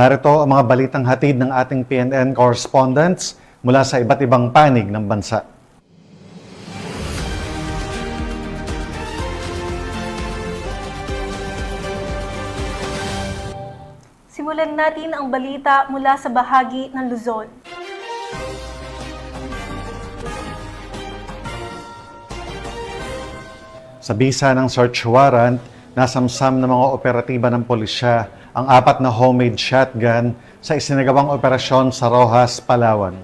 Narito ang mga balitang hatid ng ating PNN correspondents mula sa iba't ibang panig ng bansa. Simulan natin ang balita mula sa bahagi ng Luzon. Sa bisa ng search warrant, nasamsam ng mga operatiba ng pulisya ang 4 na homemade shotgun sa isinagawang operasyon sa Roxas, Palawan.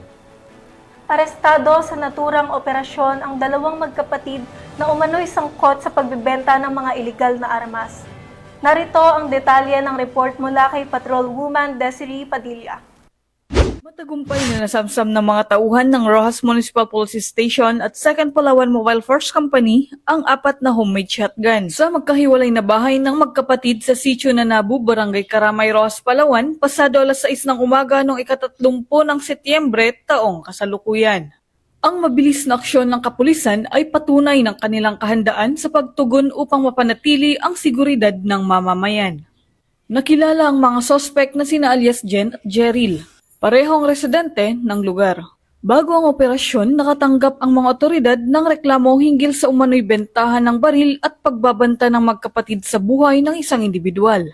Arestado sa naturang operasyon ang 2 magkapatid na umano'y sangkot sa pagbebenta ng mga iligal na armas. Narito ang detalye ng report mula kay Patrolwoman Desiree Padilla. Matagumpay na nasamsam ng mga tauhan ng Roxas Municipal Police Station at 2nd Palawan Mobile Force Company ang 4 na homemade shotgun sa magkahiwalay na bahay ng magkapatid sa Sitio Nanabu, Barangay Karamay, Roxas, Palawan, pasado alas 6 ng umaga noong ika-30 ng Setyembre taong kasalukuyan. Ang mabilis na aksyon ng kapulisan ay patunay ng kanilang kahandaan sa pagtugon upang mapanatili ang seguridad ng mamamayan. Nakilala ang mga sospek na sina alias Jen at Jeril, parehong residente ng lugar. Bago ang operasyon, nakatanggap ang mga otoridad ng reklamo hinggil sa umano'y bentahan ng baril at pagbabanta ng magkapatid sa buhay ng isang individual.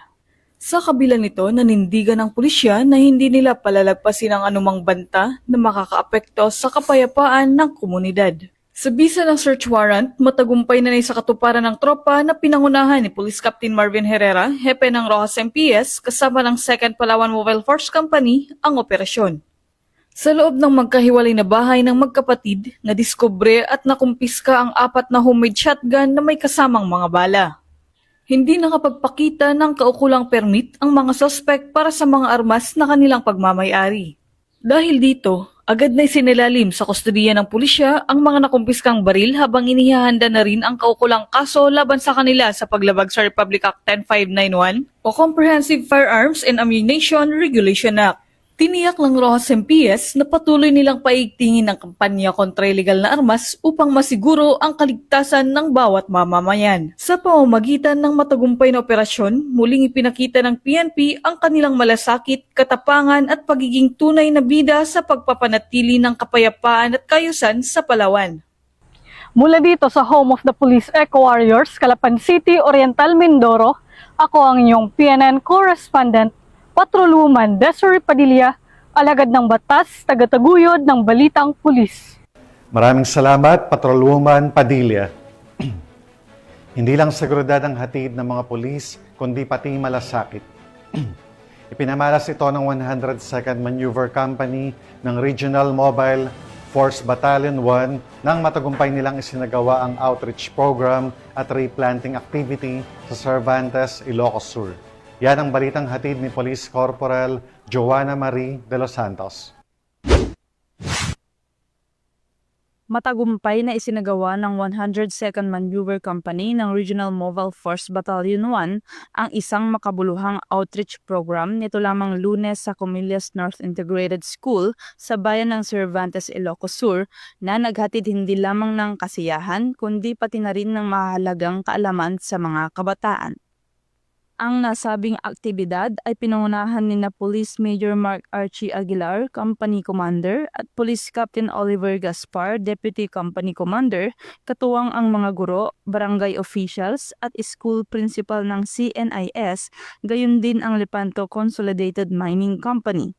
Sa kabila nito, nanindigan ng pulisya na hindi nila palalagpasin ang anumang banta na makakaapekto sa kapayapaan ng komunidad. Sa bisa ng search warrant, matagumpay na sa katuparan ng tropa na pinangunahan ni Police Captain Marvin Herrera, hepe ng Roxas MPS, kasama ng 2nd Palawan Mobile Force Company, ang operasyon. Sa loob ng magkahiwalay na bahay ng magkapatid, nadiskubre at nakumpiska ang 4 na homemade shotgun na may kasamang mga bala. Hindi nakapagpakita ng kaukulang permit ang mga sospek para sa mga armas na kanilang pagmamayari. Dahil dito, agad na isinilalim sa kustodiya ng pulisya ang mga nakumpiskang baril habang inihahanda na rin ang kaukulang kaso laban sa kanila sa paglabag sa Republic Act 10591 o Comprehensive Firearms and Ammunition Regulation Act. Tiniyak ng Roxas MPS na patuloy nilang paigtingin ang kampanya kontra iligal na armas upang masiguro ang kaligtasan ng bawat mamamayan. Sa pamamagitan ng matagumpay na operasyon, muling ipinakita ng PNP ang kanilang malasakit, katapangan at pagiging tunay na bida sa pagpapanatili ng kapayapaan at kayusan sa Palawan. Mula dito sa home of the Police Eco Warriors, Calapan City, Oriental, Mindoro, ako ang inyong PNN correspondent, Patrolwoman Desiree Padilla, alagad ng batas, tagataguyod ng balitang pulis. Maraming salamat, Patrolwoman Padilla. Hindi lang seguridad ang hatid ng mga pulis, kundi pati malasakit. Ipinamalas ito ng 102nd Maneuver Company ng Regional Mobile Force Battalion 1 nang matagumpay nilang isinagawa ang outreach program at replanting activity sa Cervantes, Ilocos Sur. Yan ang balitang hatid ni Police Corporal Joanna Marie de los Santos. Matagumpay na isinagawa ng 102nd Maneuver Company ng Regional Mobile Force Battalion 1 ang isang makabuluhang outreach program nito lamang Lunes sa Comillas North Integrated School sa bayan ng Cervantes, Ilocos Sur na naghatid hindi lamang ng kasiyahan kundi pati na rin ng mahalagang kaalaman sa mga kabataan. Ang nasabing aktibidad ay pinangunahan ni Police Major Mark Archie Aguilar, Company Commander, at Police Captain Oliver Gaspar, Deputy Company Commander, katuwang ang mga guro, barangay officials, at school principal ng CNIS, gayon din ang Lepanto Consolidated Mining Company.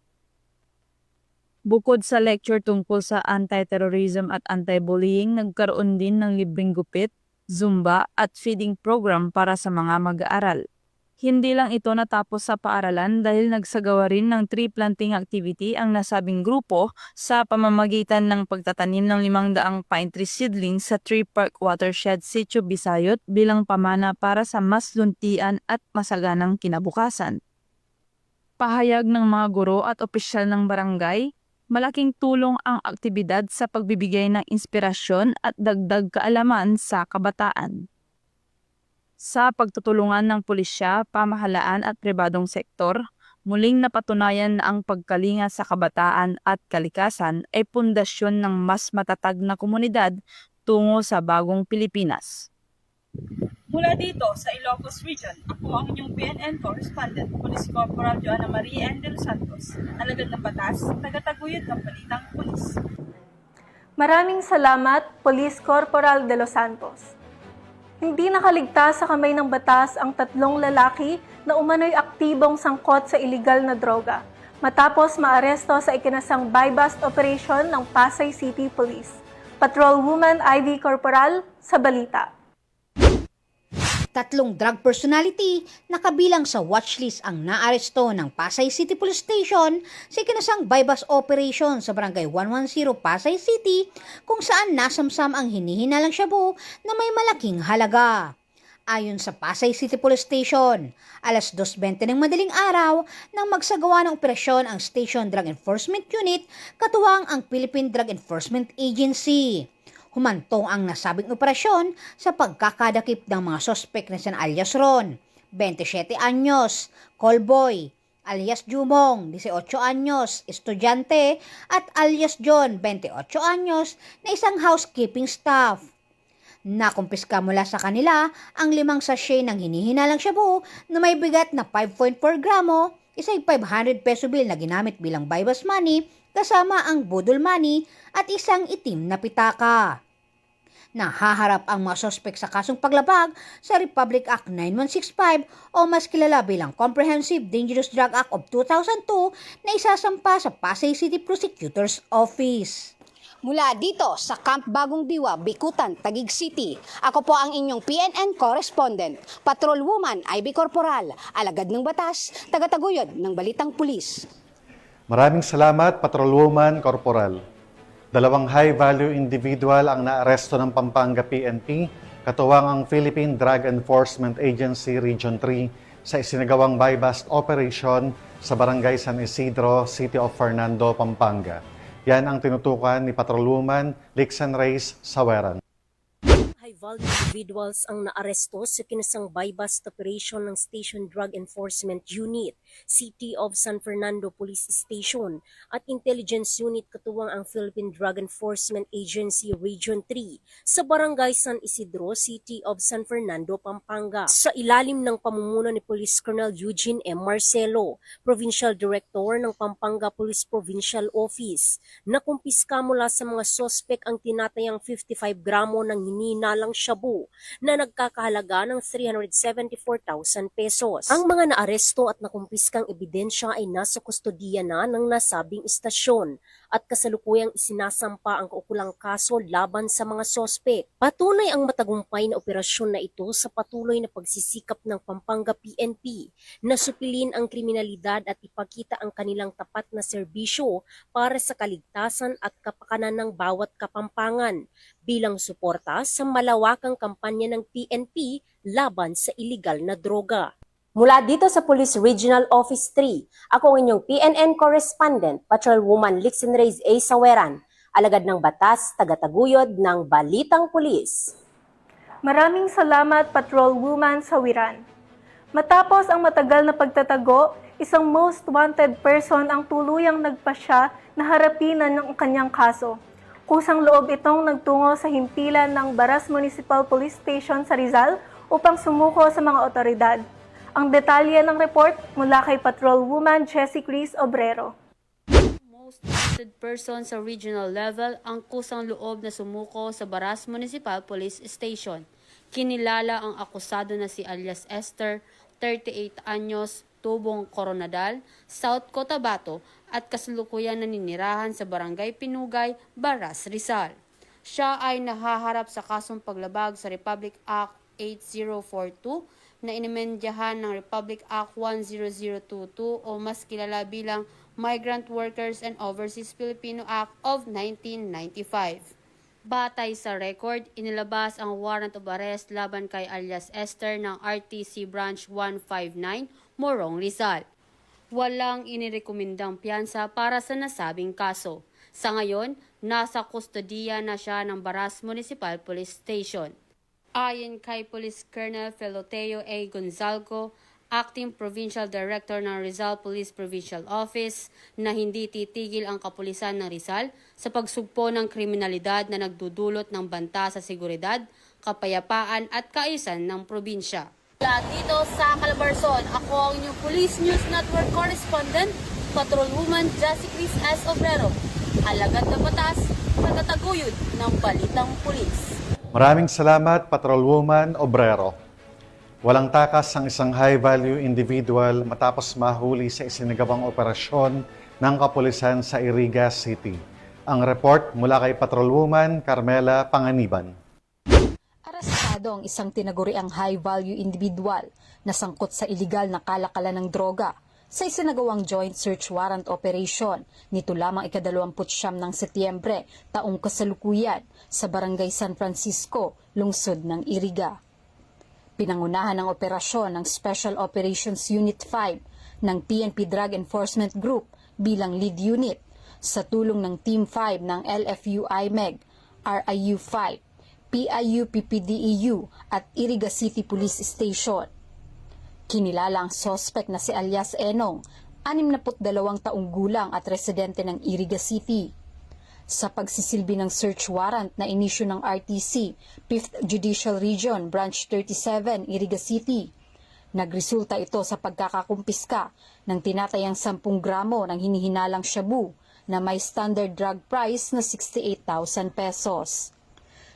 Bukod sa lecture tungkol sa anti-terrorism at anti-bullying, nagkaroon din ng libreng gupit, Zumba at feeding program para sa mga mag-aaral. Hindi lang ito natapos sa paaralan dahil nagsagawa rin ng tree planting activity ang nasabing grupo sa pamamagitan ng pagtatanim ng 500 pine tree seedlings sa Tree Park Watershed Sitio Bisayot bilang pamana para sa mas luntian at masaganang kinabukasan. Pahayag ng mga guro at opisyal ng barangay, malaking tulong ang aktibidad sa pagbibigay ng inspirasyon at dagdag kaalaman sa kabataan. Sa pagtutulungan ng pulisya, pamahalaan at pribadong sektor, muling napatunayan na ang pagkalinga sa kabataan at kalikasan ay pundasyon ng mas matatag na komunidad tungo sa bagong Pilipinas. Mula dito sa Ilocos Region, ako ang inyong PNN correspondent, Police Corporal Joanna Maria N. De Los Santos, alagad ng batas, tagataguyod ng balitang pulis. Maraming salamat, Police Corporal De Los Santos. Hindi nakaligtas sa kamay ng batas ang 3 lalaki na umano'y aktibong sangkot sa iligal na droga matapos maaresto sa ikinasang buy-bust operation ng Pasay City Police. Patrolwoman Ivy Corporal sa balita. 3 drug personality na kabilang sa watchlist ang naaresto ng Pasay City Police Station sa ikinasang buy-bust operation sa Barangay 110 Pasay City kung saan nasamsam ang hinihinalang shabu na may malaking halaga. Ayon sa Pasay City Police Station, alas 2:20 ng madaling araw nang magsagawa ng operasyon ang Station Drug Enforcement Unit katuwang ang Philippine Drug Enforcement Agency. Humantong ang nasabing operasyon sa pagkakadakip ng mga sospek na sina alias Ron, 27 anyos, Callboy, alias Jumong, 18 anyos, estudyante, at alias John, 28 anyos, na isang housekeeping staff. Nakumpiska mula sa kanila ang 5 sachet ng hinihinalang shabu na may bigat na 5.4 gramo, isang 500 peso bill na ginamit bilang buy-bust money, kasama ang budol money at isang itim na pitaka. Nahaharap ang mga sospek sa kasong paglabag sa Republic Act 9165 o mas kilala bilang Comprehensive Dangerous Drug Act of 2002 na isasampa sa Pasay City Prosecutor's Office. Mula dito sa Camp Bagong Diwa, Bikutan, Taguig City, ako po ang inyong PNN correspondent, Patrolwoman Ivy Corporal, alagad ng batas, tagataguyod ng balitang pulis. Maraming salamat, Patrolwoman Corporal. 2 high-value individual ang naaresto ng Pampanga PNP, katuwang ang Philippine Drug Enforcement Agency Region 3 sa isinagawang buy-bust operation sa Barangay San Isidro, City of Fernando, Pampanga. Yan ang tinutukan ni Patrolwoman Lixan Reyes Saweran. High-value individuals ang naaresto sa kinasang buy-bust operation ng Station Drug Enforcement Unit, City of San Fernando Police Station at Intelligence Unit katuwang ang Philippine Drug Enforcement Agency Region 3 sa Barangay San Isidro, City of San Fernando, Pampanga. Sa ilalim ng pamumuno ni Police Colonel Eugene M. Marcelo, Provincial Director ng Pampanga Police Provincial Office, nakumpiska mula sa mga sospek ang tinatayang 55 gramo ng hinihinalang shabu na nagkakahalaga ng 374,000 pesos. Ang mga naaresto at nakumpiskang ebidensya ay nasa kustodiya na ng nasabing istasyon at kasalukuyang isinasampa ang kaukulang kaso laban sa mga sospek. Patunay ang matagumpay na operasyon na ito sa patuloy na pagsisikap ng Pampanga PNP na supilin ang kriminalidad at ipakita ang kanilang tapat na serbisyo para sa kaligtasan at kapakanan ng bawat Kapampangan bilang suporta sa malawakang kampanya ng PNP laban sa iligal na droga. Mula dito sa Police Regional Office 3, ako ang inyong PNN correspondent, Patrolwoman Lixan Reyes A. Saweran, alagad ng batas, tagataguyod ng Balitang Pulis. Maraming salamat, Patrolwoman Sawiran. Matapos ang matagal na pagtatago, isang most wanted person ang tuluyang nagpasya na harapin ang kanyang kaso. Kusang loob itong nagtungo sa himpilan ng Baras Municipal Police Station sa Rizal upang sumuko sa mga otoridad. Ang detalye ng report mula kay Patrolwoman Jessie Cris Obrero. Most wanted person sa regional level ang kusang loob na sumuko sa Baras Municipal Police Station. Kinilala ang akusado na si alias Esther, 38 anyos, Tubong Coronadal, South Cotabato at kasalukuyan naninirahan sa Barangay Pinugay, Baras, Rizal. Siya ay nahaharap sa kasong paglabag sa Republic Act 8042 na inimendyahan ng Republic Act 10022 o mas kilala bilang Migrant Workers and Overseas Filipino Act of 1995. Batay sa record, inilabas ang warrant of arrest laban kay alias Esther ng RTC Branch 159, Morong, Rizal. Walang inirekomendang piyansa para sa nasabing kaso. Sa ngayon, nasa kustodiya na siya ng Baras Municipal Police Station. Ayon kay Police Colonel Feloteo A. Gonzalgo, Acting Provincial Director ng Rizal Police Provincial Office na hindi titigil ang kapulisan ng Rizal sa pagsugpo ng kriminalidad na nagdudulot ng banta sa seguridad, kapayapaan at kaayusan ng probinsya. Dito sa Calabarzon, ako ang inyong Police News Network Correspondent, Patrolwoman Jessie Cris S. Obrero. Alagad na batas, tagataguyod ng balitang pulis. Maraming salamat, Patrolwoman Obrero. Walang takas ang isang high-value individual matapos mahuli sa isinagawang operasyon ng kapulisan sa Iriga City. Ang report mula kay Patrolwoman Carmela Panganiban. Arestado ang isang tinaguriang high-value individual na sangkot sa iligal na kalakalan ng droga sa isinagawang joint search warrant operation nito lamang ika-29 ng Setyembre taong kasalukuyan sa Barangay San Francisco, lungsod ng Iriga. Pinangunahan ng operasyon ng Special Operations Unit 5 ng PNP Drug Enforcement Group bilang lead unit sa tulong ng Team 5 ng LFU-IMEG, RIU-5, PIU-PPDEU at Iriga City Police Station. Kinilala ang suspect na si alias Enong, 62 taong gulang at residente ng Iriga City. Sa pagsisilbi ng search warrant na inisyu ng RTC, 5th Judicial Region, Branch 37, Iriga City, nagresulta ito sa pagkakakumpiska ng tinatayang 10 gramo ng hinihinalang shabu na may standard drug price na 68,000 pesos.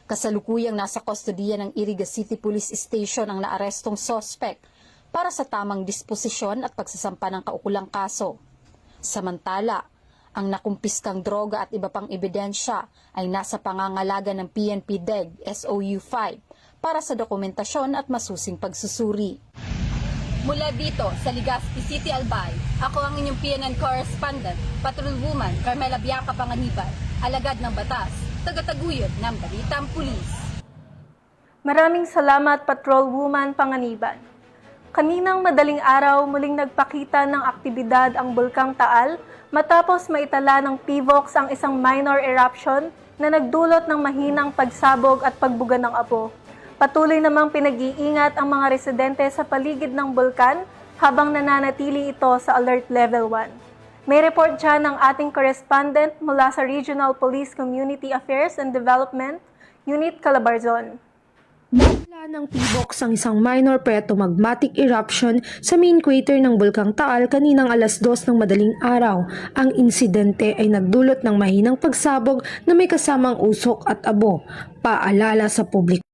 Kasalukuyang nasa kustodiya ng Iriga City Police Station ang naarestong suspect para sa tamang disposisyon at pagsasampa ng kaukulang kaso. Samantala, ang nakumpiskang droga at iba pang ebidensya ay nasa pangangalaga ng PNP DEG SOU-5 para sa dokumentasyon at masusing pagsusuri. Mula dito sa Legazpi City, Albay, ako ang inyong PNN correspondent, Patrolwoman Carmela Bianca Panganiban, alagad ng batas, tagataguyod ng balitang pulis. Maraming salamat, Patrolwoman Panganiban. Kaninang madaling araw muling nagpakita ng aktibidad ang Bulkang Taal matapos maitala ng PVOX ang isang minor eruption na nagdulot ng mahinang pagsabog at pagbuga ng apo. Patuloy namang pinag-iingat ang mga residente sa paligid ng bulkan habang nananatili ito sa Alert Level 1. May report dyan ng ating correspondent mula sa Regional Police Community Affairs and Development, Unit Calabarzon. Nagla ng PVOX ang isang minor pre-magmatic eruption sa main crater ng Bulkang Taal kaninang alas 2 ng madaling araw. Ang insidente ay nagdulot ng mahinang pagsabog na may kasamang usok at abo. Paalala sa publiko.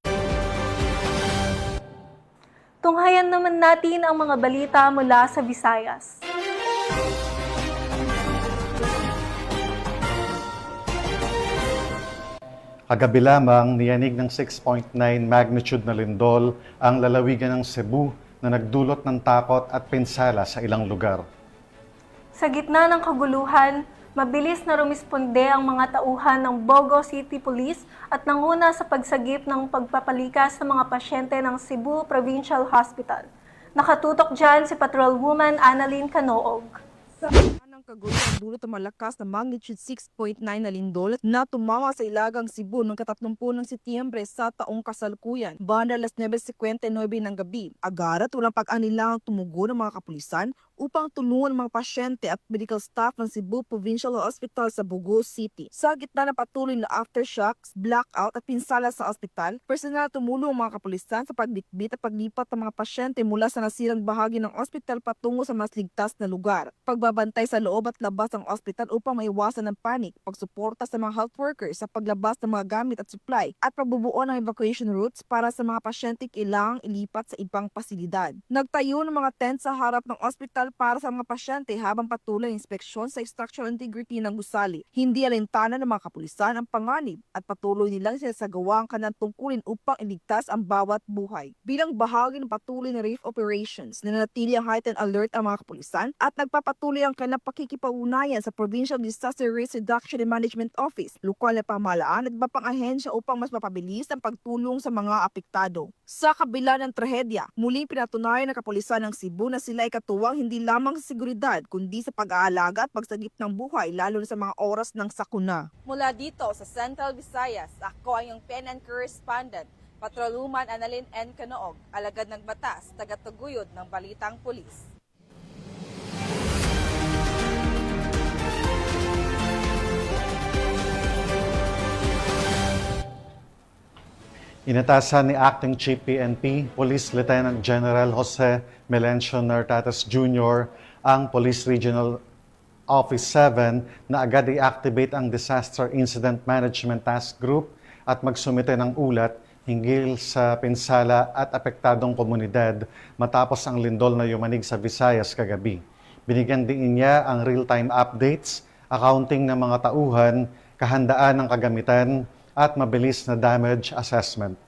Tunghayan naman natin ang mga balita mula sa Visayas. Kagabi lamang, niyanig ng 6.9 magnitude na lindol ang lalawigan ng Cebu na nagdulot ng takot at pinsala sa ilang lugar. Sa gitna ng kaguluhan, mabilis na rumisponde ang mga tauhan ng Bogo City Police at nanguna sa pagsagip ng pagpapalikas sa mga pasyente ng Cebu Provincial Hospital. Nakatutok dyan si Patrolwoman Annalyn Canoog. Kaguluhan dulot ng malakas na magnitude 6.9 na lindol na tumama sa Ilagang Cebu noong 30 ng Setyembre sa taong kasalukuyan. Banda alas 9:59 ng gabi. Agad at walang pag-anilangang tumugon ng mga kapulisan upang tulungan ang mga pasyente at medical staff ng Cebu Provincial Hospital sa Bogo City. Sa gitna ng patuloy na aftershocks, blackout at pinsala sa ospital, personal tumulong ang mga kapulisan sa pagdikbit at paglipat ng mga pasyente mula sa nasirang bahagi ng ospital patungo sa mas ligtas na lugar. Pagbabantay sa loob at labas ng ospital upang maiwasan ng panik, pagsuporta sa mga health workers sa paglabas ng mga gamit at supply, at pagbubuo ng evacuation routes para sa mga pasyente kailangang ilipat sa ibang pasilidad. Nagtayo ng mga tent sa harap ng ospital para sa mga pasyente habang patuloy ang inspeksyon sa structural integrity ng gusali. Hindi alintana ng mga kapulisan ang panganib at patuloy nilang sinasagawa ang kanilang tungkulin upang iligtas ang bawat buhay. Bilang bahagi ng patuloy na relief operations, nananatili ang heightened alert ang mga kapulisan at nagpapatuloy ang kanilang pakikipaunayan sa Provincial Disaster Risk Reduction and Management Office, lokal na pamahalaan at iba pang ahensya upang mas mapabilis ang pagtulong sa mga apektado. Sa kabila ng trahedya, muling pinatunayan ng kapulisan ng Cebu na sila ay katuwang hindi lamang sa seguridad kundi sa pag-aalaga at pagsagip ng buhay lalo na sa mga oras ng sakuna. Mula dito sa Central Visayas, ako ay yung PNN correspondent, Patrolwoman Annalyn N. Canoog, alagad ng batas, tagataguyod ng Balitang Pulis. Inatasan ni Acting Chief PNP, Police Lieutenant General Jose Melencio Nartates Jr., ang Police Regional Office 7 na agad i-activate ang Disaster Incident Management Task Group at magsumite ng ulat hinggil sa pinsala at apektadong komunidad matapos ang lindol na yumanig sa Visayas kagabi. Binigyan din niya ang real-time updates, accounting ng mga tauhan, kahandaan ng kagamitan, at mabilis na damage assessment.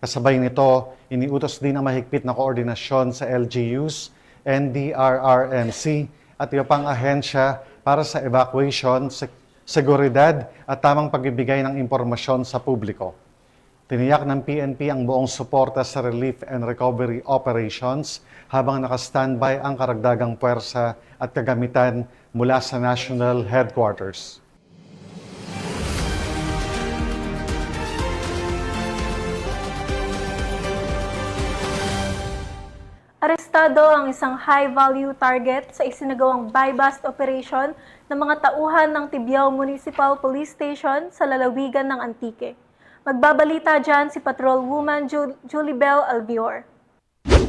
Kasabay nito, iniutos din ang mahigpit na koordinasyon sa LGUs, NDRRMC at iba pang ahensya para sa evacuation, seguridad at tamang pagbibigay ng impormasyon sa publiko. Tiniyak ng PNP ang buong suporta sa relief and recovery operations habang naka-standby ang karagdagang puwersa at kagamitan mula sa National Headquarters. Arestado ang isang high-value target sa isinagawang buy-bust operation ng mga tauhan ng Tibiao Municipal Police Station sa lalawigan ng Antique. Magbabalita dyan si Patrolwoman Julibel Albior.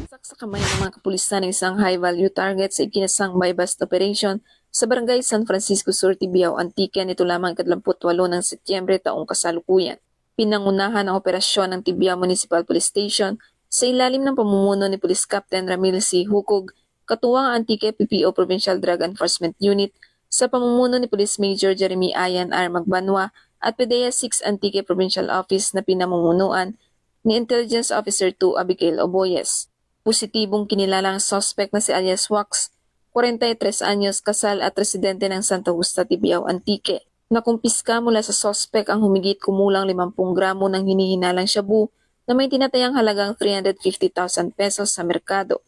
Sa kamay ng mga kapulisan ng isang high-value target sa ikinasang buy-bust operation sa Barangay San Francisco Sur, Tibiao, Antique nito lamang 28 ng Setyembre taong kasalukuyan. Pinangunahan ang operasyon ng Tibiao Municipal Police Station sa ilalim ng pamumuno ni Police Captain Ramil C. Hukog, katuwang Antique PPO Provincial Drug Enforcement Unit sa pamumuno ni Police Major Jeremy Ayan R. Magbanwa at PDEA 6 Antique Provincial Office na pinamumunuan ni Intelligence Officer 2 Abigail Oboyes. Positibong kinilalang suspect na si alias Wax, 43 anyos, kasal at residente ng Santa Justa, Tibiao, Antique. Nakumpiska mula sa suspect ang humigit kumulang 50 gramo ng hinihinalang shabu na may tinatayang halagang 350,000 pesos sa merkado.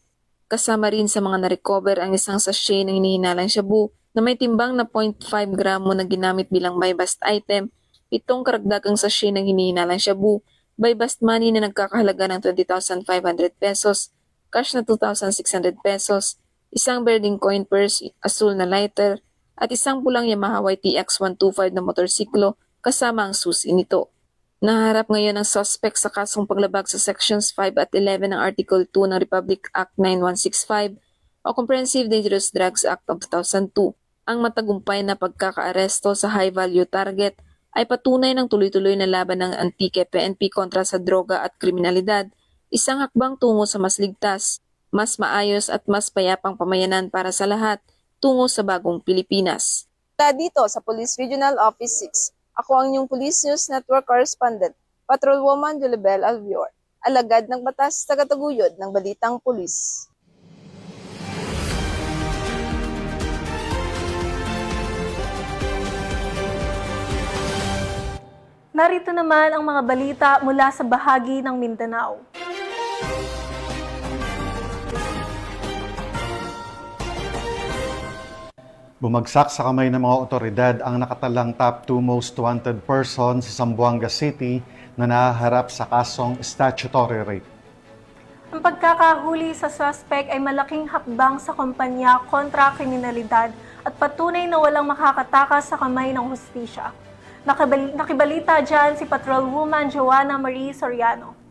Kasama rin sa mga na-recover ang isang sachet ng hinihinalang shabu na may timbang na 0.5 gramo na ginamit bilang buy-bust item, 7 karagdagang sachet ng hinihinalang shabu, buy-bust money na nagkakahalaga ng 20,500 pesos, cash na 2,600 pesos, isang Berding coin purse, asul na lighter, at isang pulang Yamaha YTX 125 na motorsiklo kasama ang susi nito. Naharap ngayon ang suspect sa kasong paglabag sa Sections 5 at 11 ng Article 2 ng Republic Act 9165 o Comprehensive Dangerous Drugs Act of 2002. Ang matagumpay na pagkakaaresto sa high-value target ay patunay ng tuloy-tuloy na laban ng Antique PNP kontra sa droga at kriminalidad, isang hakbang tungo sa mas ligtas, mas maayos at mas payapang pamayanan para sa lahat tungo sa bagong Pilipinas. Dito sa Police Regional Office 6, ako ang inyong Police News Network Correspondent, Patrolwoman Julibel Albior, alagad ng batas, tagataguyod ng Balitang Pulis. Narito naman ang mga balita mula sa bahagi ng Mindanao. Bumagsak sa kamay ng mga otoridad ang nakatalang top 2 most wanted person sa Zamboanga City na nahaharap sa kasong statutory rape. Ang pagkakahuli sa suspect ay malaking hakbang sa kumpanya kontra kriminalidad at patunay na walang makakatakas sa kamay ng hustisya. Nakibalita dyan si Patrolwoman Joanna Marie Soriano.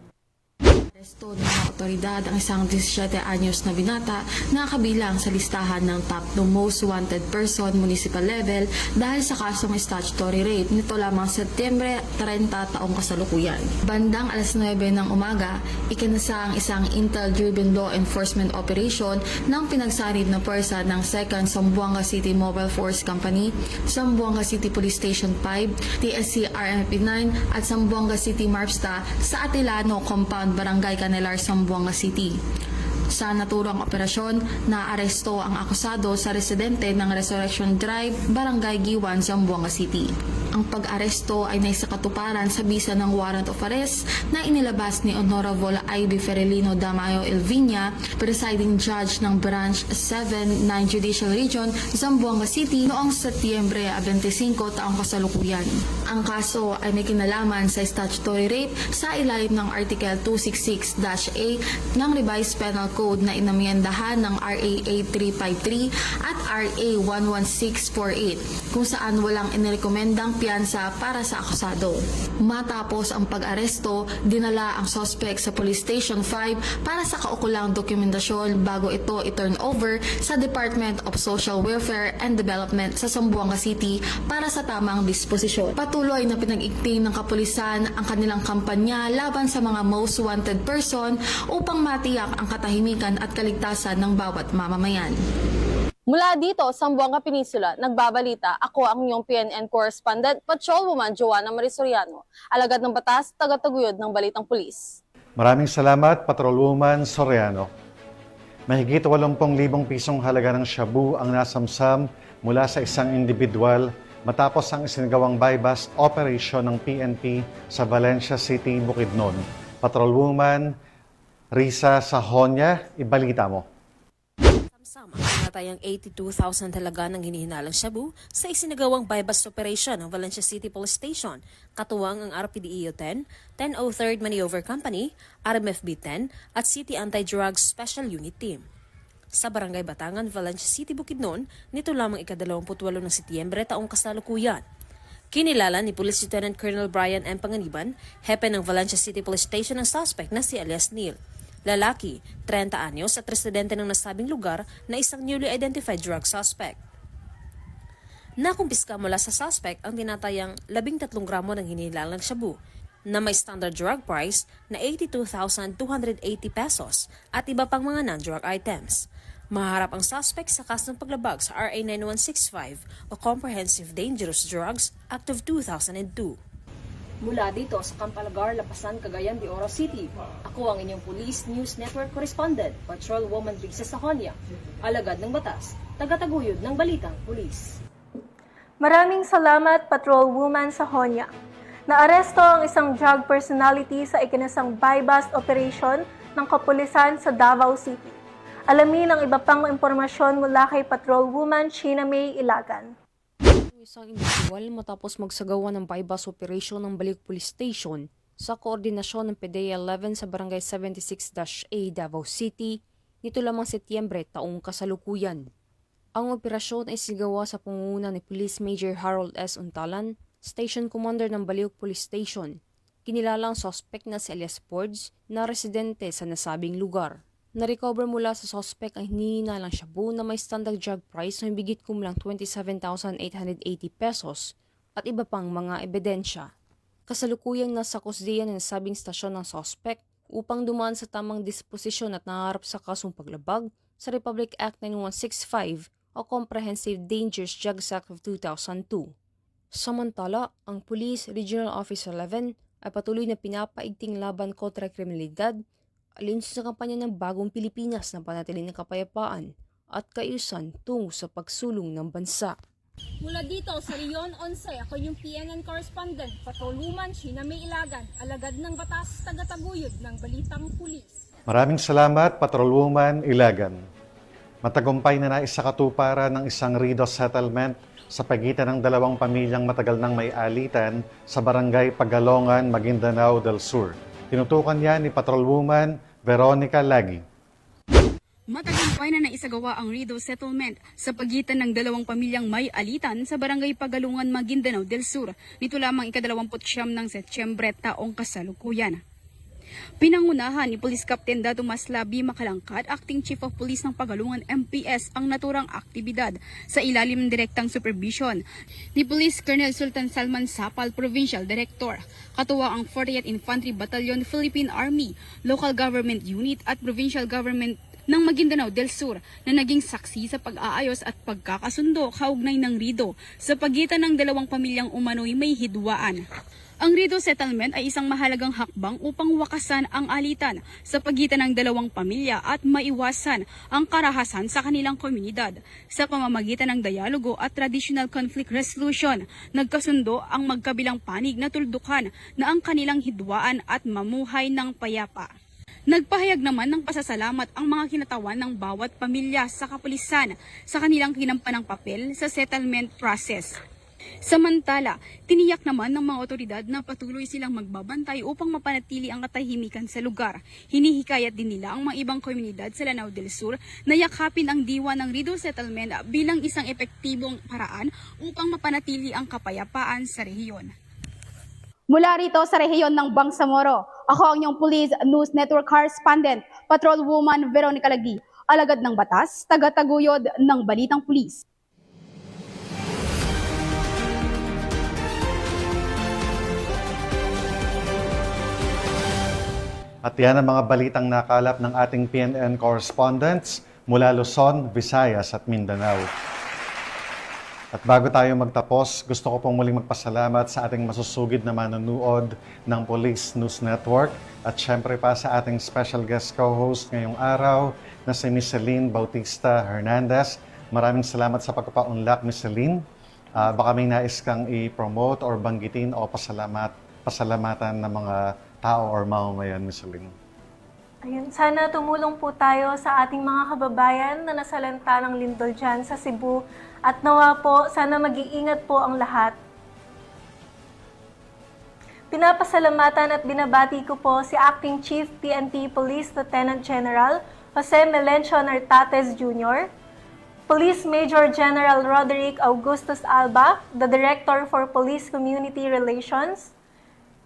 Aresto ng mga otoridad ang isang 17 anyos na binata na kabilang sa listahan ng top 2 most wanted person municipal level dahil sa kasong statutory rape nito lamang Setyembre 30 taong kasalukuyan. Bandang alas 9 ng umaga, ikinasa ang isang intel-driven law enforcement operation ng pinagsanib na pwersa ng 2nd Zamboanga City Mobile Force Company, Zamboanga City Police Station 5, TSC RMP 9 at Zamboanga City MARPSTA sa Atilano Compound, Barangay Canelar, Zamboanga City. Sa naturang operasyon, naaresto ang akusado sa residente ng Resurrection Drive, Barangay Giwan, Zamboanga City. Ang pag-aresto ay naisakatuparan sa bisa ng warrant of arrest na inilabas ni Honorable Ivy Ferelino Damayo Elviña, presiding judge ng Branch 7 ng Judicial Region, Zamboanga City noong Setyembre 25 taong kasalukuyan. Ang kaso ay may kinalaman sa statutory rape sa ilalim ng Article 266-A ng Revised Penal Code na inamyendahan ng RA 8353 at RA 11648 kung saan walang inirekomendang piyansa para sa akusado. Matapos ang pag-aresto, dinala ang suspect sa Police Station 5 para sa kaukulang dokumentasyon bago ito i-turn over sa Department of Social Welfare and Development sa Zamboanga City para sa tamang disposisyon. Patuloy na pinag-igting ng kapulisan ang kanilang kampanya laban sa mga most wanted person upang matiyak ang katahimikan at kaligtasan ng bawat mamamayan. Mula dito, Zamboanga Peninsula, nagbabalita, ako ang inyong PNN correspondent, Patrolwoman Joanna Marisoriano, alagad ng batas, tagataguyod ng Balitang Pulis. Maraming salamat, Patrolwoman Soriano. Mahigit 80,000 pisong halaga ng shabu ang nasamsam mula sa isang individual matapos ang isinagawang buy-bust operation ng PNP sa Valencia City, Bukidnon. Patrolwoman Risa Sahonia, ibalita mo. Sama ang tinatayang 82,000 halaga ng hinihinalang shabu sa isinagawang buy-bust operation ng Valencia City Police Station, katuwang ang RPDEO 10, 1003rd Maneuver Company, RMFB 10 at City Anti-Drugs Special Unit Team. Sa Barangay Batangan, Valencia City, Bukidnon, nito lamang ika-28 ng Setyembre taong kasalukuyan. Kinilala ni Police Lieutenant Colonel Brian M. Panganiban, hepe ng Valencia City Police Station ang suspect na si alias Neil. Lalaki, 30 anyos at residente ng nasabing lugar na isang newly identified drug suspect. Nakumpiska mula sa suspect ang tinatayang 13 gramo ng hinihilalang shabu na may standard drug price na 82,280 pesos at iba pang mga non-drug items. Maharap ang suspect sa kasong paglabag sa RA 9165 o Comprehensive Dangerous Drugs Act of 2002. Mula dito sa Campalagar, Lapasan, Cagayan de Oro City, ako ang inyong Police News Network Correspondent, Patrolwoman Risa Sahonia, alagad ng batas, tagataguyod ng Balitang Pulis. Maraming salamat, Patrolwoman Sahonia. Naaresto ang isang drug personality sa ikinasang buy-bust operation ng kapulisan sa Davao City. Alamin ang iba pang impormasyon mula kay Patrolwoman Sheena May Ilagan. Isang individual matapos magsagawa ng buy-bust operation ng Baliuk Police Station sa koordinasyon ng PDEA 11 sa Barangay 76-A, Davao City, nito lamang Setyembre taong kasalukuyan. Ang operasyon ay sigawa sa pangunguna ni Police Major Harold S. Untalan, Station Commander ng Baliuk Police Station. Kinilala ang suspect na si alias Forge na residente sa nasabing lugar. Na-recover mula sa suspect ang hinihinalang shabu na may standard drug price na higit kumulang 27,880 pesos at iba pang mga ebidensya. Kasalukuyang nasa kusdiyan ng nasabing stasyon ng suspect upang dumaan sa tamang disposisyon at naharap sa kasong paglabag sa Republic Act 9165 o Comprehensive Dangerous Drugs Act of 2002. Samantala, ang Police Regional Office 11 ay patuloy na pinapaigting laban kontra kriminalidad alinsun sa kampanya ng Bagong Pilipinas na panatiling ng kapayapaan at kaayusan tungo sa pagsulong ng bansa. Mula dito sa Rion 11, ako yung PNN correspondent, Patrolwoman Sheena May Ilagan, alagad ng batas, tagataguyod ng Balitang Pulis. Maraming salamat, Patrolwoman Ilagan. Matagumpay na naisakatuparan ng isang RIDO settlement sa pagitan ng dalawang pamilyang matagal nang may alitan sa Barangay Pagalongan, Maguindanao del Sur. Tinutukan yan ni Patrolwoman Veronica Lagi. Matagumpay na naisagawa ang RIDO settlement sa pagitan ng dalawang pamilyang may alitan sa Barangay Pagalungan, Maguindanao del Sur. Nito lamang ika-29 ng Setyembre taong kasalukuyan. Pinangunahan ni Police Captain Dato Maslabi Makalangkad, Acting Chief of Police ng Pagalungan MPS, ang naturang aktibidad sa ilalim ng direktang supervision ni Police Colonel Sultan Salman Sapal, Provincial Director. Katuwa ang 40th Infantry Battalion, Philippine Army, Local Government Unit at Provincial Government ng Maguindanao del Sur na naging saksi sa pag-aayos at pagkakasundo kaugnay ng RIDO sa pagitan ng dalawang pamilyang umano'y may hidwaan. Ang Rideau Settlement ay isang mahalagang hakbang upang wakasan ang alitan sa pagitan ng dalawang pamilya at maiwasan ang karahasan sa kanilang komunidad. Sa pamamagitan ng dialogo at traditional conflict resolution, nagkasundo ang magkabilang panig na tuldukan na ang kanilang hidwaan at mamuhay ng payapa. Nagpahayag naman ng pasasalamat ang mga kinatawan ng bawat pamilya sa kapulisan sa kanilang kinampanang papel sa settlement process. Samantala, tiniyak naman ng mga otoridad na patuloy silang magbabantay upang mapanatili ang katahimikan sa lugar. Hinihikayat din nila ang mga ibang komunidad sa Lanao del Sur na yakapin ang diwa ng Rideau Settlement bilang isang epektibong paraan upang mapanatili ang kapayapaan sa rehiyon. Mula rito sa rehiyon ng Bangsamoro, ako ang inyong Police News Network Correspondent, Patrolwoman Veronica Lagi, alagad ng batas, tagataguyod ng Balitang Pulis. At yan ang mga balitang nakalap ng ating PNN correspondents mula Luzon, Visayas at Mindanao. At bago tayo magtapos, gusto ko pong muling magpasalamat sa ating masusugid na manonood ng Police News Network at syempre pa sa ating special guest co-host ngayong araw na si Miss Celine Bautista Hernandez. Maraming salamat sa pagpapaunlak, Miss Celine. Baka may nais kang i-promote or banggitin o pasalamatan ng mga tao or mamamayan, Miss Celine. Ayun, sana tumulong po tayo sa ating mga kababayan na nasalanta ng lindol dyan sa Cebu. At nawa po, sana mag-iingat po ang lahat. Pinapasalamatan at binabati ko po si Acting Chief PNP Police Lieutenant General Jose Melencio Nartates Jr., Police Major General Roderick Augustus Alba, the Director for Police Community Relations,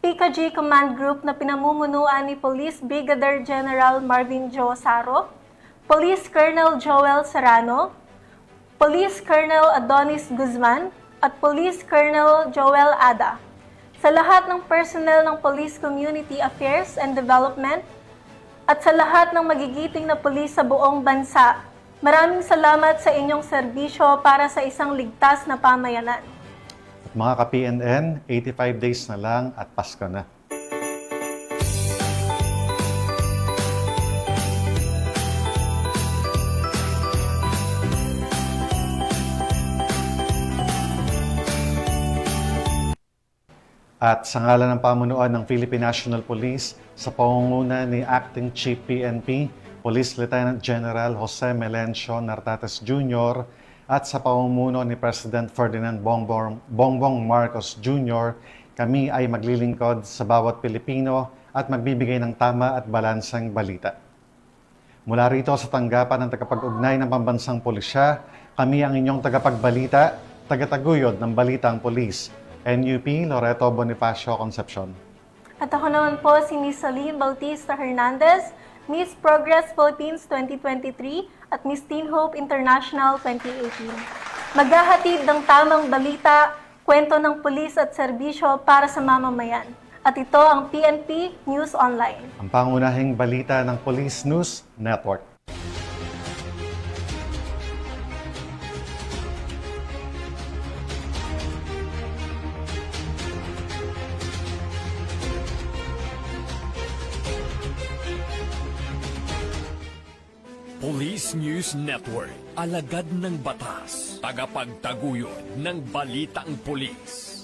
PKG Command Group na pinamumunuan ni Police Brigadier General Marvin Jo Saro, Police Colonel Joel Serrano, Police Colonel Adonis Guzman, at Police Colonel Joel Ada. Sa lahat ng personnel ng Police Community Affairs and Development, at sa lahat ng magigiting na pulis sa buong bansa, maraming salamat sa inyong serbisyo para sa isang ligtas na pamayanan. Mga ka-PNN, 85 days na lang at Pasko na. At sa ngalan ng pamunuan ng Philippine National Police, sa pangunguna ni Acting Chief PNP, Police Lieutenant General Jose Melencio Nartates Jr., at sa pamumuno ni President Ferdinand Bongbong Marcos Jr., kami ay maglilingkod sa bawat Pilipino at magbibigay ng tama at balansang balita. Mula rito sa tanggapan ng tagapag-ugnay ng pambansang pulisya, kami ang inyong tagapagbalita, tagataguyod ng Balitang Pulis, NUP Loreto Bonifacio Concepcion. At ako naman po si Miss Celine Bautista Hernandez, Miss Progress Philippines 2023 at Miss Teen Hope International 2018. Maghahatid ng tamang balita, kwento ng pulis at serbisyo para sa mamamayan. At ito ang PNP News Online. Ang pangunahing balita ng Police News Network. Police News Network, alagad ng batas, tagapagtaguyod ng balitang pulis.